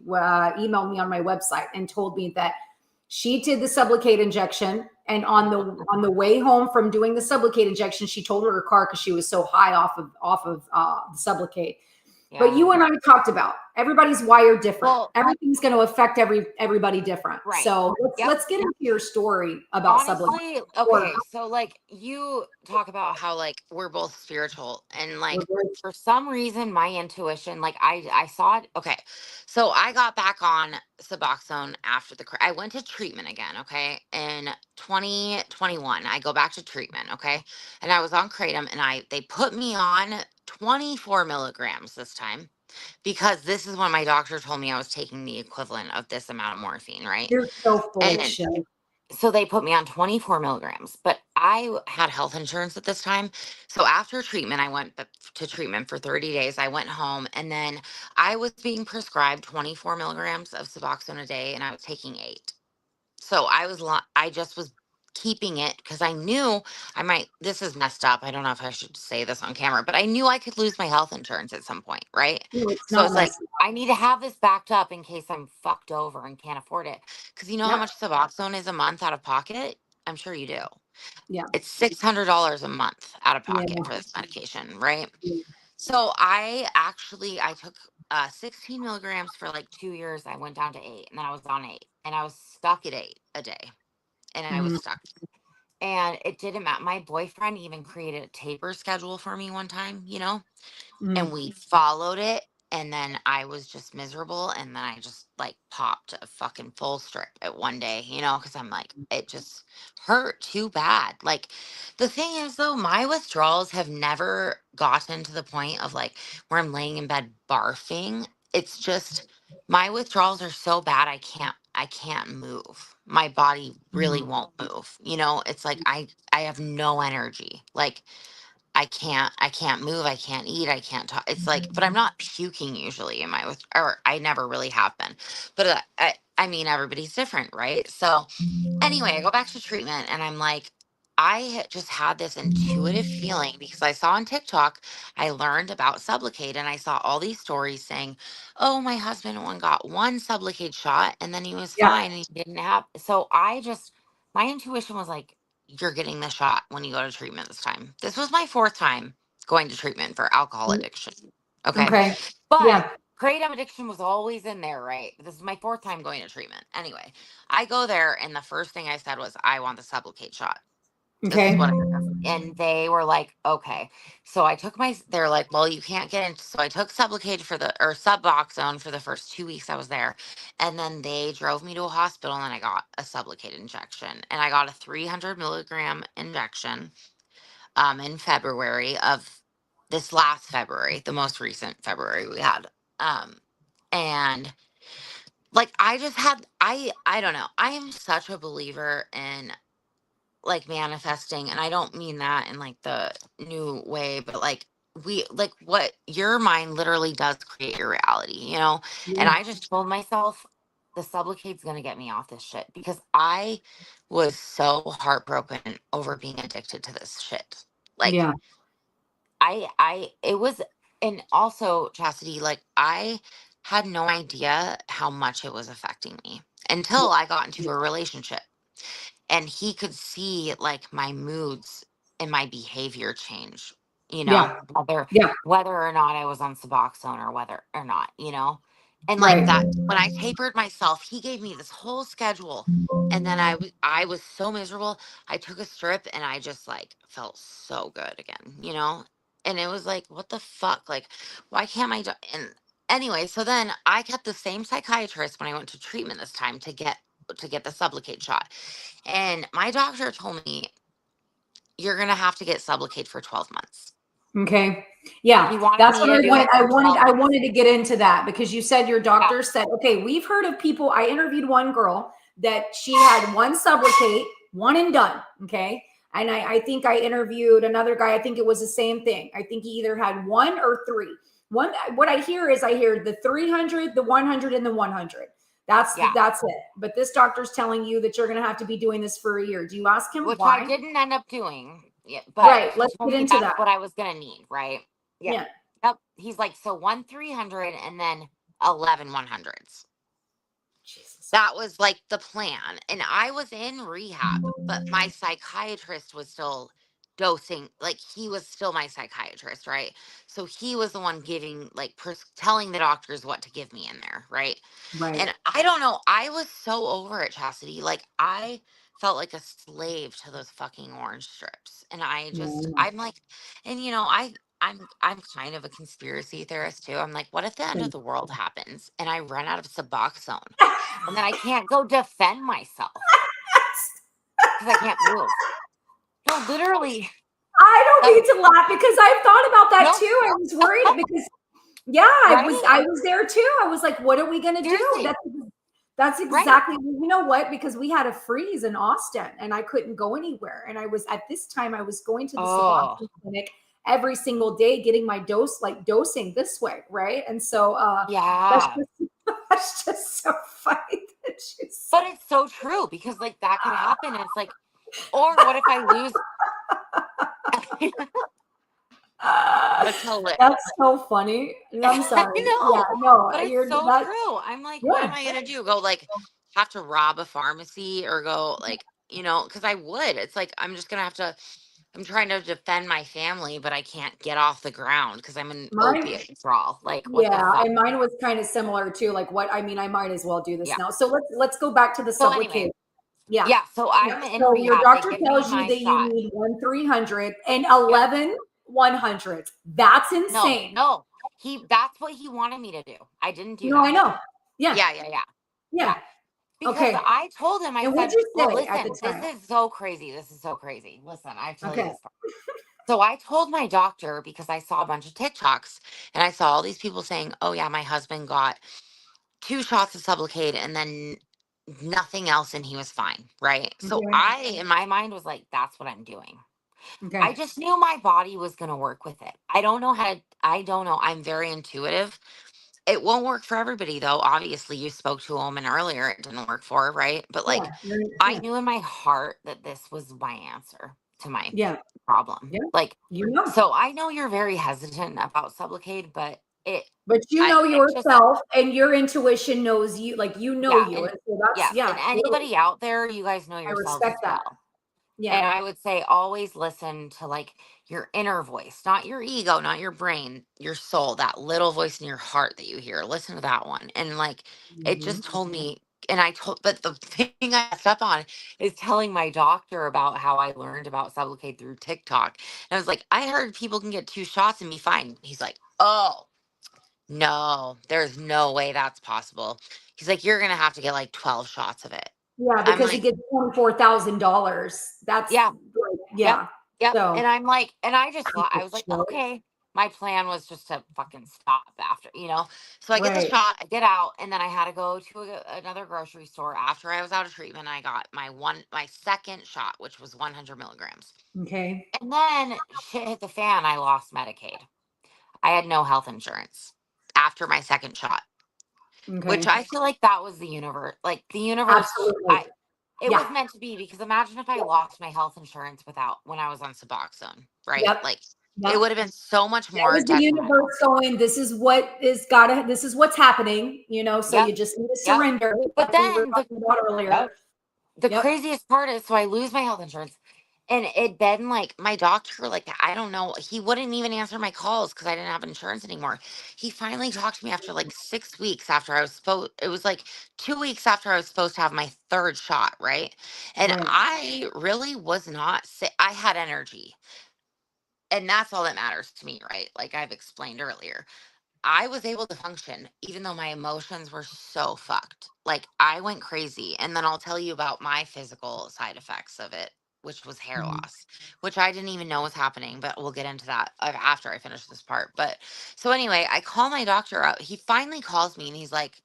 emailed me on my website and told me that she did the Sublocade injection, and on the way home from doing the Sublocade injection, she told her car because she was so high off of the Sublocade. But Yeah. you and I talked about everybody's wired different. Well, Everything's going to affect everybody different. right. So Yep. let's get into your story about Sublocade. Honestly, okay, so like you talk about how like we're both spiritual and like for some reason my intuition, like I saw it. Okay. So I got back on Suboxone after I went to treatment again, okay? In 2021, I go back to treatment, okay? And I was on Kratom and they put me on 24 milligrams this time because this is when my doctor told me I was taking the equivalent of this amount of morphine, right? You're so full of And shit. so they put me on 24 milligrams, but I had health insurance at this time. So after treatment, I went to treatment for 30 days. I went home and then I was being prescribed 24 milligrams of Suboxone a day and I was taking 8. So I just was keeping it because I knew this is messed up. I don't know if I should say this on camera, but I knew I could lose my health insurance at some point, right? No, it's So not it's like, messy. I need to have this backed up in case I'm fucked over and can't afford it. Because you know how Yep. much Suboxone is a month out of pocket? I'm sure you do. Yeah. It's $600 a month out of Yeah. pocket for this medication, right? Yeah. So I took 16 milligrams for like 2 years. I went down to 8 and then I was on 8 and I was stuck at 8 a day and I was Mm, stuck. And it didn't matter. My boyfriend even created a taper schedule for me one time, and mm. we followed it. And then I was just miserable. And then I just like popped a fucking full strip at one day, because I'm like, it just hurt too bad. Like, the thing is, though, my withdrawals have never gotten to the point of like where I'm laying in bed barfing. It's just my withdrawals are so bad I can't move. My body really won't move. It's like I have no energy. Like I can't move, I can't eat, I can't talk. It's like, but I'm not puking usually in or I never really have been. But I mean everybody's different, right? So anyway, I go back to treatment and I'm like, just had this intuitive feeling because I saw on TikTok, I learned about Sublocade and I saw all these stories saying, oh, my husband got one Sublocade shot and then he was Yeah. fine and he didn't have. So my intuition was like, you're getting the shot when you go to treatment this time. This was my fourth time going to treatment for alcohol addiction. Okay. Okay. But Yeah. kratom addiction was always in there, right? This is my fourth time going to treatment. Anyway, I go there and the first thing I said was, I want the Sublocade shot. This is Okay. what it is. And they were like, okay. So I took they're like, well, you can't get in. So I took Sublocade or Suboxone for the first 2 weeks I was there. And then they drove me to a hospital and I got a Sublocade injection. And I got a 300 milligram injection in February of this last February, the most recent February we had. And like, I don't know. I am such a believer in like manifesting, and I don't mean that in like the new way, but like like what your mind literally does create your reality, and Yeah. I just told myself the Sublocade's gonna get me off this shit because I was so heartbroken over being addicted to this shit. Like, Yeah. it was. And also, Chastity, like, I had no idea how much it was affecting me until I got into a relationship and he could see like my moods and my behavior change, Yeah. Yeah. whether or not I was on Suboxone or whether or not, and like Right. that when I tapered myself, he gave me this whole schedule, and then I was so miserable. I took a strip and I just like felt so good again, and it was like, what the fuck, like, why can't and anyway, so then I kept the same psychiatrist when I went to treatment this time to get the Sublocade shot. And my doctor told me, you're going to have to get Sublocade for 12 months. Okay. Yeah. He wanted That's me what to I do wanted. it I for wanted 12 I months. wanted to get into that because you said your Yeah. doctor said, okay, we've heard of people. I interviewed one girl that she had one Sublocade, one and done. Okay. And I think I interviewed another guy. I think it was the same thing. I think he either had one or three. One, what I hear is I hear the 300, the 100, and the 100. Yeah. That's it. But this doctor's telling you that you're going to have to be doing this for a year. Do you ask him Which I why? didn't end up doing. Yeah, but Right. he Let's told get me into that's that. what I was going to need, right? Yeah. Yeah. Yep. He's like, so 1 300 and then 11 100s. Jesus. That was like the plan. And I was in rehab, but my psychiatrist was still dosing. Like, he was still my psychiatrist, right? So he was the one giving, like, telling the doctors what to give me in there, right? Right. And I don't know. I was so over it, Chastity. Like, I felt like a slave to those fucking orange strips. And Yeah. I'm like, and I'm kind of a conspiracy theorist too. I'm like, what if the end of the world happens and I run out of Suboxone and then I can't go defend myself because I can't move? No, literally. I don't That, need to laugh because I've thought about that no, too. I was worried because yeah, right? I was there too. I was like, what are we gonna do? Seriously, That's right? exactly, you know what? Because we had a freeze in Austin and I couldn't go anywhere. And I was at this time, I was going to the Oh, Suboxone clinic every single day, getting my dose, like dosing this way, right? And so that's yeah. just that's just so funny that you But said. it's so true because like that could happen. And it's like, or what if I lose? That's hilarious. That's so funny. I'm sorry. I Yeah, know, no, but it's you're so that. true. I'm like, what am Yeah, I gonna do? Go like have to rob a pharmacy or go like, because I would. It's like I'm just gonna have to. I'm trying to defend my family, but I can't get off the ground because I'm in mine. opiate withdrawal. Like, what the Yeah, fuck? and mine was kind of similar too. Like what I mean, I might as well do this Yeah. now. So let's go back to the So anyway, Sublocade. Yeah. yeah. So Yeah. I'm in So your rehab. They doctor give me tells you my that you shot. need one 300 and Yep. 11 100s. That's No, insane. no. That's what he wanted me to do. I didn't do No, I that. know. Yeah. Yeah, yeah, yeah. Yeah. Yeah. Because Okay. I told him, I And what'd said, you well, say at the listen, this time? is so crazy. This is so crazy. Listen, I tell you Okay. this part. So I told my doctor because I saw a bunch of TikToks and I saw all these people saying, oh, yeah, my husband got 2 shots of Sublocade and then nothing else and he was fine. Right. So Okay. in my mind, was like, that's what I'm doing. I Okay. just knew my body was going to work with it. I don't know. I'm very intuitive. It won't work for everybody, though. Obviously, you spoke to a woman earlier, it didn't work for her, right? But like, Yeah. I Yeah. knew in my heart that this was my answer. to my Yeah. problem. Yeah. Like, You know. so I know you're very hesitant about Sublocade, but But you know it just, yourself, and your intuition knows you, like, you know yeah. you. And And so that's, yes, and totally. anybody out there, you guys know I yourselves respect as that. well. Yeah. And I would say always listen to like your inner voice, not your ego, not your brain, your soul, that little voice in your heart that you hear. Listen to that one. And like it Mhm. just told me, and I told, but the thing I messed up on is telling my doctor about how I learned about Sublocade through TikTok. And I was like, I heard people can get 2 shots and be fine. He's like, oh, no, there's no way that's possible. He's like, you're going to have to get like 12 shots of it. Yeah, I'm because he like, gets $24,000. That's yeah. like, Yep. yeah. Yep. So And I'm like, and I just thought, I was like, shit. okay. My plan was just to fucking stop after. So I get the Right. shot, I get out, and then I had to go to another grocery store after I was out of treatment. I got my second shot, which was 100 milligrams. Okay. And then shit hit the fan. I lost Medicaid. I had no health insurance after my second shot, which Okay. I feel like that was the universe. Like the universe, Absolutely. it Yeah. was meant to be, because imagine if I lost my health insurance without when I was on Suboxone, right? Yep. Like it Yep. would have been so much That more was the detrimental. universe going, this is what's happening, so Yep. you just need to Yep. surrender, But like we were then talking about earlier. yep, the Yep. craziest part is, so I lose my health insurance. And it'd been like my doctor, like, I don't know, he wouldn't even answer my calls because I didn't have insurance anymore. He finally talked to me after like 6 weeks after I was supposed, it was like 2 weeks after I was supposed to have my third shot, right? And Right. I really was not sick. I had energy. And that's all that matters to me, right? Like I've explained earlier. I was able to function even though my emotions were so fucked. Like I went crazy. And then I'll tell you about my physical side effects of it, which was hair Mhm. loss, which I didn't even know was happening, but we'll get into that after I finish this part. But so anyway, I call my doctor up. He finally calls me and he's like,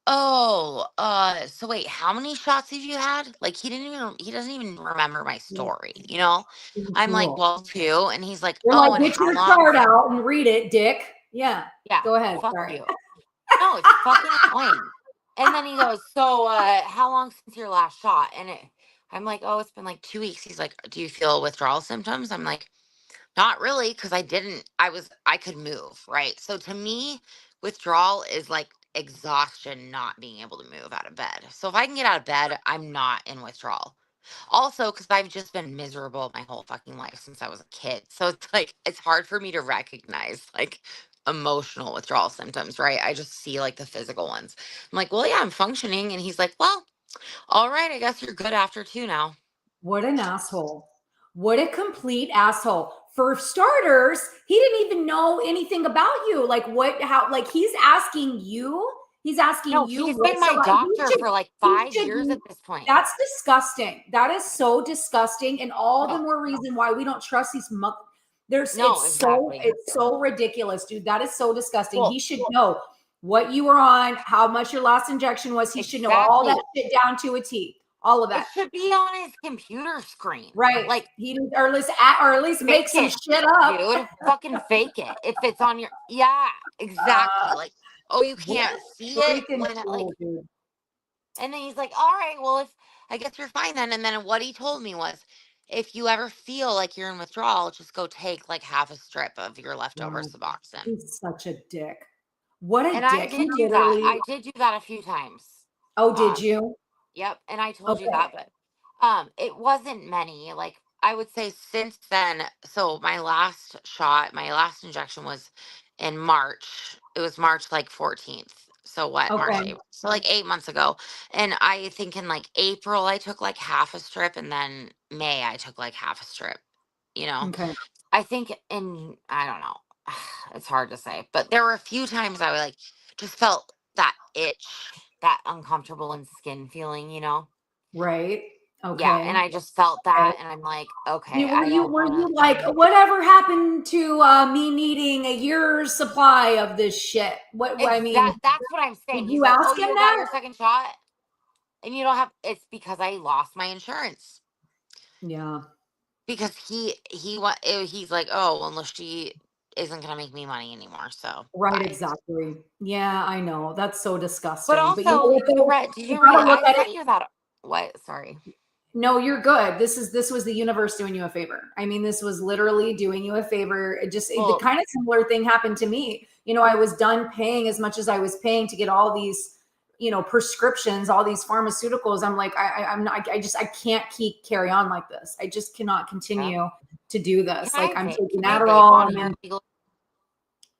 oh, so wait, how many shots have you had? Like he doesn't even remember my Yeah. story, you know? Pretty I'm like, cool. well, 2. And he's like, You're oh, like, and get how your long? chart out and read it, Dick. Yeah. Yeah, Go ahead. fuck Sorry. you. No, it's fucking annoying. And then he goes, so how long since your last shot? I'm like, oh, it's been like 2 weeks. He's like, do you feel withdrawal symptoms? I'm like, not really, because I could move, right? So to me, withdrawal is like exhaustion, not being able to move out of bed. So if I can get out of bed, I'm not in withdrawal. Also, because I've just been miserable my whole fucking life since I was a kid. So it's like, it's hard for me to recognize like emotional withdrawal symptoms, right? I just see like the physical ones. I'm like, well, yeah, I'm functioning. And he's like, well, all right, I guess you're good after 2 now. What an asshole. What a complete asshole. For starters, he didn't even know anything about you. Like like he's asking No, you he's what been my doctor should, for like he 5 years should, at this point. that's disgusting. That is so disgusting. And all the No, more reason why we don't trust these no, exactly. it's so ridiculous, dude. That is so disgusting. Well, He should know what you were on, how much your last injection was. He should know all that exactly. shit down to a T. All of It that. should be on his computer screen. Right. Like, He or at least make fake some it, shit up. dude. Fucking fake it. If it's on your, yeah, exactly. Uh, Like, oh, you what can't see a it freaking when, like, fool, dude. and then he's like, all right, well, if I guess you're fine then. And then what he told me was, if you ever feel like you're in withdrawal, just go take like half a strip of your leftover God, Suboxone. he's such a dick. What a And I dick. He did do that. literally, I did do that a few times. oh, did Um, you? Yep, and I told you Okay. that, but it wasn't many. Like I would say since then, so my last injection was in March. It was March like 14th. So what? March, Okay. April. So like 8 months ago. And I think in like April I took like half a strip, and then May I took like half a strip, you know. Okay. I think I don't know. It's hard to say, but there were a few times I like just felt that itch, that uncomfortable in skin feeling, you know? Right. Yeah, and Okay. I just felt Okay. that, and I'm like, okay, Were I you don't were want you to. like, whatever happened to me needing a year's supply of this shit? I mean, That's what I'm saying. did He's you like, ask oh, him you got that? your second shot, and you don't have. It's because I lost my insurance. Yeah. Because he's like, oh, well, she isn't gonna make me money anymore, so Right, bye. exactly. Yeah, I know. That's so But disgusting. But you know also, what, though? did You you read? gotta look I at it. sent you that. What? Sorry. No, you're good. This was the universe doing you a favor. I mean, this was literally doing you a favor. The Well, kind of similar thing happened to me. I was done paying as much as I was paying to get all these, prescriptions, all these pharmaceuticals. I'm like, I'm not, I can't carry on like this. I just cannot yeah. continue to do Can this. Like I I'm vape? taking Can I vape Adderall on and here then legally?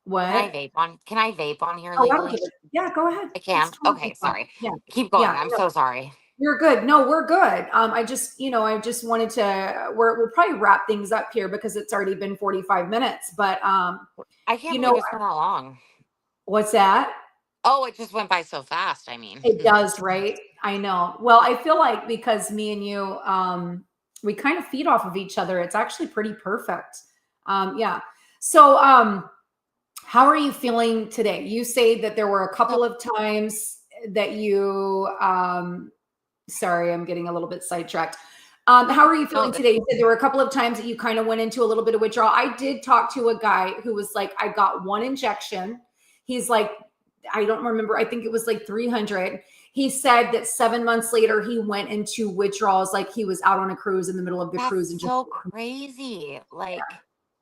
Can I what? vape on? Can I vape on here Oh, I don't legally? give it. Yeah, go ahead. I It's can. totally Okay, fine. sorry. Yeah. Keep Yeah. going. I'm so sorry. You're good. No, we're good. I just wanted to, we'll probably wrap things up here because it's already been 45 minutes. But, I can't you believe know, it's been that long. what's that? Oh, it just went by so fast. I mean, It does, right? I know. Well, I feel like because me and you, we kind of feed off of each other. It's actually pretty perfect. Yeah. So, how are you feeling today? You say that there were a so couple of times that you, sorry, I'm getting a little bit sidetracked. How are you no, feeling today? You said there were a couple of times that you kind of went into a little bit of withdrawal. I did talk to a guy who was like, I got one injection. He's like, I don't remember. I think it was like 300. He said that 7 months later, he went into withdrawals, like he was out on a cruise in the middle of the that's cruise and just, so crazy. Like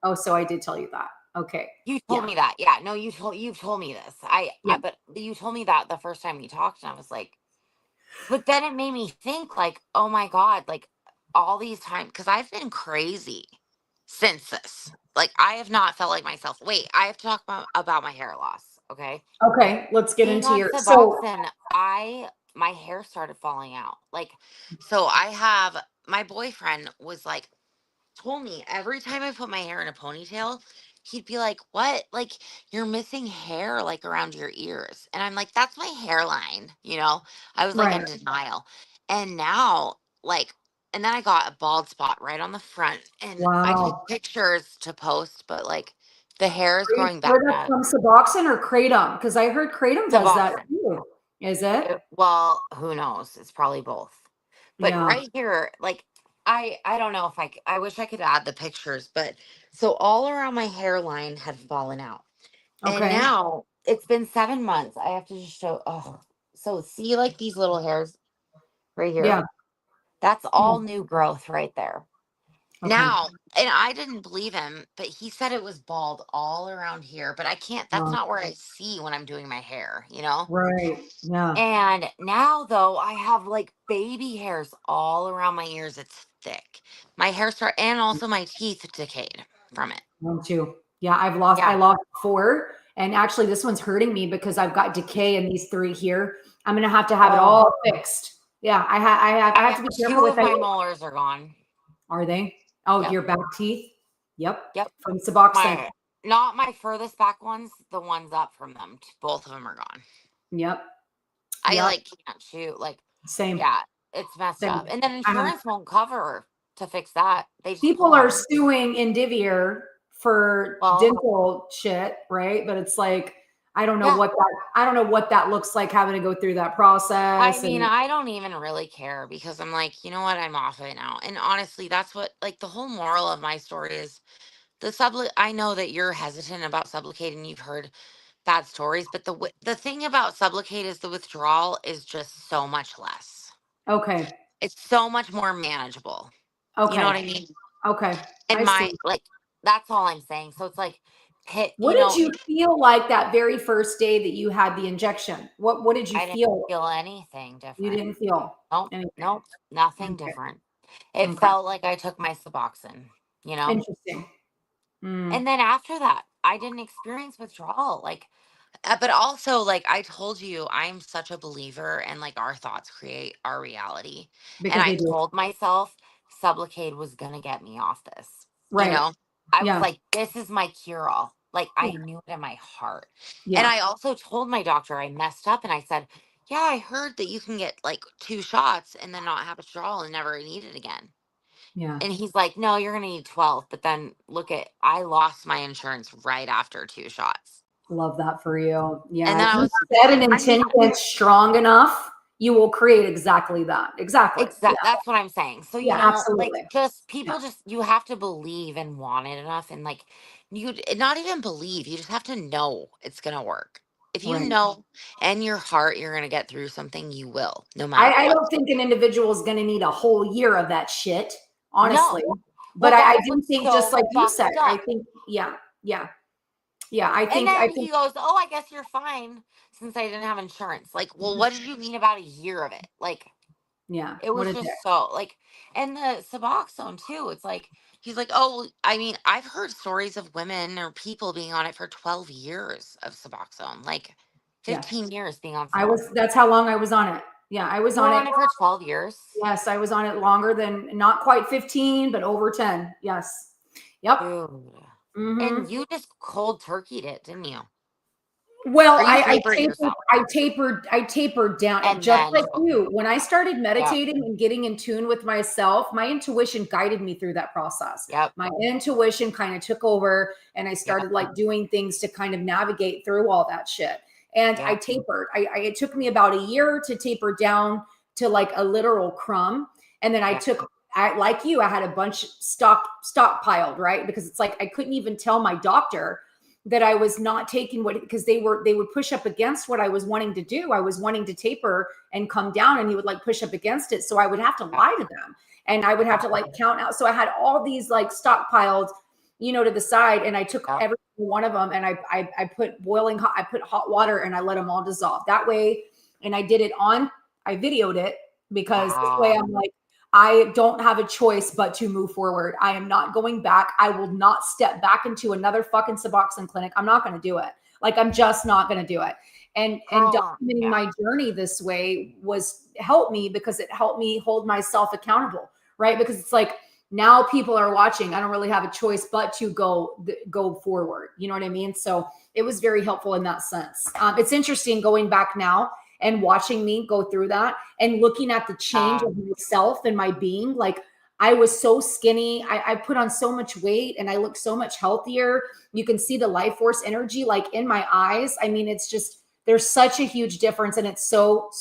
oh, so I did tell you that. Okay. you Yeah. told me that. Yeah, no, you've told me this. Yeah. But you told me that the first time we talked, and I was like, but then it made me think, like, oh my God, like all these times, because I've been crazy since this. Like, I have not felt like myself. Wait, I have to talk about my hair loss. Okay. Okay. Let's get Being into on your, so, Suboxone, my hair started falling out. Like, so I have my boyfriend was like, told me every time I put my hair in a ponytail, he'd be like, "What? Like you're missing hair like around your ears." And I'm like, "That's my hairline." I was like right. in denial. And now like and then I got a bald spot right on the front and I took Wow. pictures to post, but like the hair is Are you growing back sure that's at from Suboxone or Kratom? Because I heard Kratom does that Suboxone. too. Is it? Well, who knows? It's probably both. But Yeah. right here, like I don't know if I wish I could add the pictures, but so all around my hairline had fallen out. And Okay. now it's been 7 months. I have to just show so see like these little hairs right Yeah. here. That's Yeah. all new growth right there. Okay. Now, and I didn't believe him, but he said it was bald all around here, but I can't, that's Wow. not where I see when I'm doing my hair? Right. Yeah. And now though, I have like baby hairs all around my ears. It's thick. My hair start and also my teeth decayed from it. One, two. Yeah. I Yeah. lost four. And actually, this one's hurting me because I've got decay in these three here. I'm going to have it Oh, all fixed. Yeah. I I have to have be careful two with of that. my molars are gone. Are they? Oh, Yep. your back teeth. Yep. Yep. From Suboxone. My not my furthest back ones, the ones up from them. Both of them are gone. Yep. I Yep. like can't shoot. Like, Same. yeah, it's messed Same. up. And then I have insurance won't cover to fix that. They just pull people are on. suing Indivior for Well, dental shit, right? But it's like yeah. I don't know what that looks like having to go through that I process mean, and I don't even really care because I'm like, you know what? I'm off of it now. And honestly, that's what like the whole moral of my story is I know that you're hesitant about Sublocade and you've heard bad stories, but the thing about Sublocade is the withdrawal is just so much less. okay. It's so much more manageable. You know what Okay. I mean? Okay. And I see. my like that's all I'm saying. So it's like hit, What did you feel like that very first day that you had the injection? What did you I didn't feel? feel anything You different. didn't feel Nope, anything. nope, nothing Okay. different. It Okay. felt like I took my Suboxone, you know? Interesting. Mm. And then after that, I didn't experience withdrawal. Like, but also, like I told you, I'm such a believer and like our thoughts create our reality. And Because I they do. told myself Sublocade was going to get me off this, you Right. know? I was Yeah. like, this is my cure all. Like, I Yeah. knew it in my heart. And Yeah. I also told my doctor I messed up and I said, yeah, I heard that you can get like 2 shots and then not have withdrawal and never need it again. Yeah. And he's like, no, you're going to need 12. But then look at, I lost my insurance right after 2 shots. Love that for you. And Yeah. then If I you was, set an I mean, intention strong enough, you will create exactly that. Exactly. Yeah. that's what I'm saying. So, Yeah. like Absolutely. just Yeah. people you have to believe and want it enough. And like, not even believe, you just have to know it's going to work. If you Right. know in your heart you're going to get through something, you will, no matter I what. don't think an individual is going to need a whole year of that shit, honestly. No. But Well, I that's do what's think, just so like you said, fucked I up. think, yeah, yeah, yeah. I And think, then he goes, "Oh, I guess you're fine since I didn't have insurance." Like, well, what did you mean about a year of it? Like, yeah. it What was is it? just so like, and the Suboxone too. It's like he's like, "Oh, well, I mean, I've heard stories of women or people being on it for 12 years of Suboxone, like Yes. 15 years being on I was, Suboxone. that's how long I was on it. Yeah. I was You were on on it. it for 12 years. Yes. I was on it longer than, not quite 15, but over 10. Yes. Yep. Dude. Hmm. And you just cold turkeyed it, didn't you? Well, Or you tapered yourself I tapered down and just then like took. you. When I started Yep. meditating and getting in tune with myself, my intuition guided me through that process. Yep. My intuition kind of took over, and I Yep. started like doing things to kind of navigate through all that shit. And I Yep. tapered. It took me about a year to taper down to like a literal crumb. And then Yep. like you, I had a bunch stockpiled, right? Because it's like I couldn't even tell my doctor that I was not taking what, because they would push up against what I was wanting to do. I was wanting to taper and come down, and he would like push up against it. So I would have to Yep. lie to them, and I would have Yep. to like count out. So I had all these like stockpiled, to the side, and I took Yep. every one of them, and I put I put hot water, and I let them all dissolve that way. And I videoed it, because this way Wow. I'm like, I don't have a choice but to move forward. I am not going back. I will not step back into another fucking Suboxone clinic. I'm not going to do it. Like, I'm just not going to do it. And Girl. documenting Yeah. my journey this way was helped me, because it helped me hold myself accountable, right? Because it's like, now people are watching. I don't really have a choice but to go forward. You know what I mean? So it was very helpful in that sense. It's interesting going back now and watching me go through that and looking at the change of myself and my being. Like, I was so skinny. I put on so much weight, and I look so much healthier. You can see the life force energy like in my eyes. I mean, it's just, there's such a huge difference, and it's so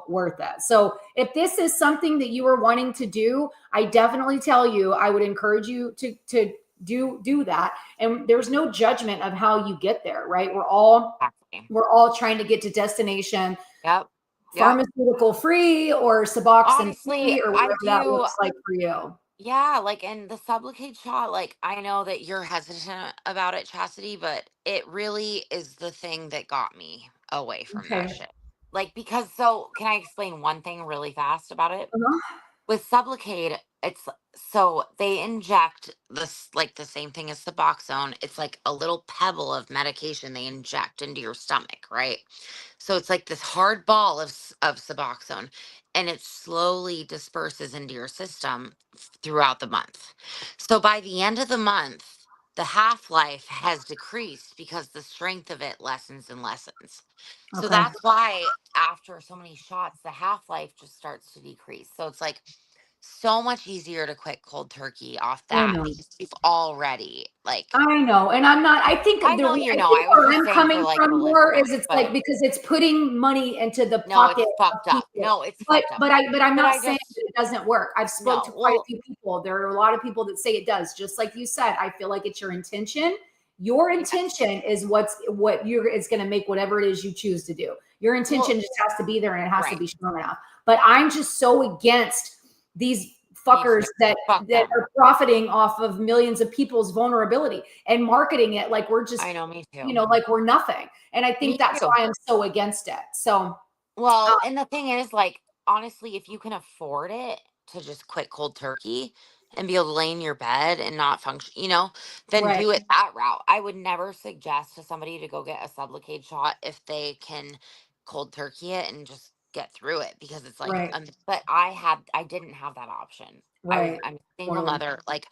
worth it. So if this is something that you are wanting to do, I definitely tell you, I would encourage you to do that. And there's no judgment of how you get there, right? Exactly. We're all trying to get to destination Yep. Yep. pharmaceutical free or Suboxone Honestly, free, or I whatever that do. looks like for you. Yeah, like, and the Sublocade shot, like, I know that you're hesitant about it, Chastity, but it really is the thing that got me away from that Okay. shit. Like, because, so can I explain one thing really fast about it? Uh-huh. With Sublocade, it's so they inject this, like the same thing as Suboxone. It's like a little pebble of medication they inject into your stomach, right? So it's like this hard ball of Suboxone, and it slowly disperses into your system throughout the month. So by the end of the month, the half life has decreased because the strength of it lessens and lessens. So Okay. that's why after so many shots, the half life just starts to decrease. So it's like so much easier to quit cold turkey off I that know. because you've already like, I know. And I'm not, I think I know you I know. think I was where just I'm saying for coming like the from more listeners, is, it's like, but because it's putting money into the no, pocket it's of fucked up. people. No, it's fucked up. But I'm But not I saying just that it doesn't work. I've spoke to no. quite a Well, few people. There are a lot of people that say it does. Just like you said, I feel like it's your intention. Your yes. intention is what you're is going to make whatever it is you choose to do. Your intention Well, just has to be there, and it has to right. be strong enough. But I'm just so against these Me fuckers too. Fuck that them. are profiting off of millions of people's vulnerability and marketing it like we're just, I know. Me too. like we're nothing. And I think Me that's too. why I'm so against it. So, Well, and the thing is, like, honestly, if you can afford it to just quit cold turkey and be able to lay in your bed and not function, then right, do it that route. I would never suggest to somebody to go get a Sublocade shot if they can cold turkey it and just get through it because it's like, right, but I didn't have that option. right, I'm a single totally, mother. Like,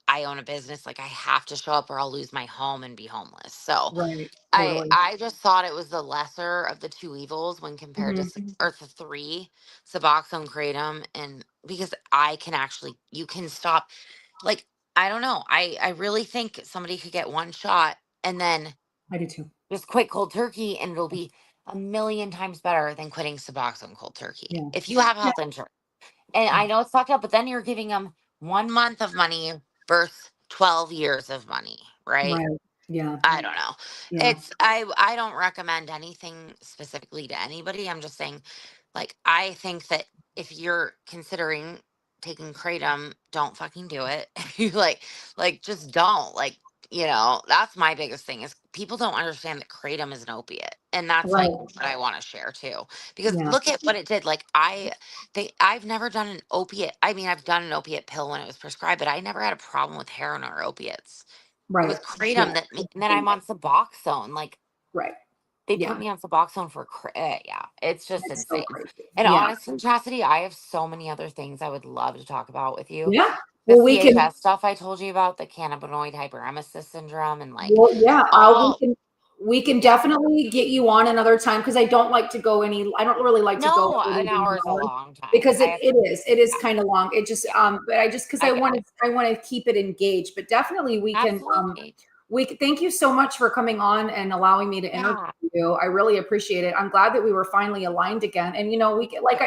I own a business. Like, I have to show up or I'll lose my home and be homeless. So, right, I totally. I just thought it was the lesser of the two evils when compared to Mhm. or the three, Suboxone, Kratom, and because I can actually you can stop. Like, I don't know. I really think somebody could get one shot and then I do too. just quit cold turkey, and it'll be a million times better than quitting Suboxone cold turkey Yeah. if you have Yeah. health insurance. And I know it's fucked up, but then you're giving them 1 month of money versus 12 years of money, right? Right. Yeah. I don't know. Yeah. I don't recommend anything specifically to anybody. I'm just saying, like, I think that if you're considering taking Kratom, don't fucking do it. You just don't. That's my biggest thing is people don't understand that Kratom is an opiate. And that's Right. like what I want to share too. Because Yeah. look at what it did. I've never done an opiate. I mean, I've done an opiate pill when it was prescribed, but I never had a problem with heroin or opiates. It Right. was Yeah. Kratom and then I'm on Suboxone. Like, Right. they put Yeah. me on Suboxone for yeah, it's just It's so insane. crazy. And Yeah. honestly, Chastity, I have so many other things I would love to talk about with you. Yeah. The Well, we can, CHS stuff I told you about, the cannabinoid hyperemesis syndrome, and well, yeah, all, we can yeah, definitely get you on another time because I don't like to go I don't really like to go no, any an hour is a longer long time. because it is Yeah, kind of long. It just, yeah, but I just, because I get it. I want to keep it engaged, but definitely Absolutely. thank you so much for coming on and allowing me to interview Yeah. you. I really appreciate it. I'm glad that we were finally aligned again. And we can, like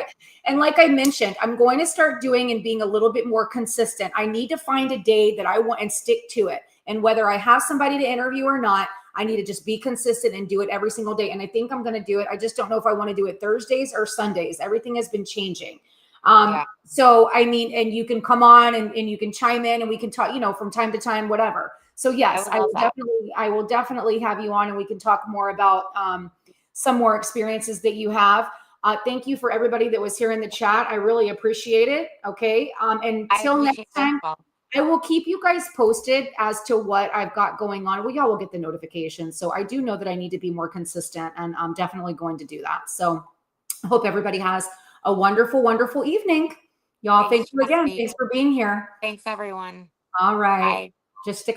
I mentioned, I'm going to start doing and being a little bit more consistent. I need to find a day that I want and stick to it. And whether I have somebody to interview or not, I need to just be consistent and do it every single day. And I think I'm going to do it. I just don't know if I want to do it Thursdays or Sundays. Everything has been changing. Yeah. So I mean, and you can come on and you can chime in and we can talk, from time to time, whatever. So I yes, would love that. I will definitely have you on and we can talk more about some more experiences that you have. Thank you for everybody that was here in the chat. I really appreciate it. Okay. I Until next appreciate it as time, well. I will keep you guys posted as to what I've got going on. We all will get the notifications. So I do know that I need to be more consistent and I'm definitely going to do that. So I hope everybody has a wonderful, wonderful evening. Y'all, thank Thanks, you again. Chastity. Thanks for being here. Thanks, everyone. All right. Bye. Just stick